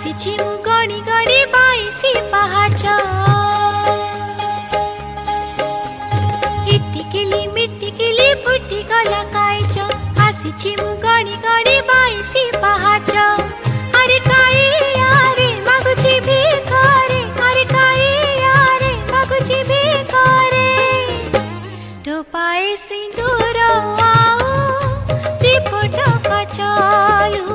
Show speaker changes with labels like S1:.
S1: ଆସିଛି ମୁଁ ଗଣି ଗଣି 22 ପାହାଚ ଇଟିକିଲି ମିଟିକିଲି ଫୁଟିଗଲା କାଇଚ ଆସିଛି ମୁଁ ଗଣି ଗଣି 22 ପାହାଚ ଆରେ କାଳିଆରେ ମାଗୁଛି ଭିଖରେ ଆରେ କାଳିଆରେ ମାଗୁଛି ଭିଖରେ ଟୋପାଏ ସିନ୍ଦୁର ଆଉ ଦୀପ ଟକା ଚାଲୁ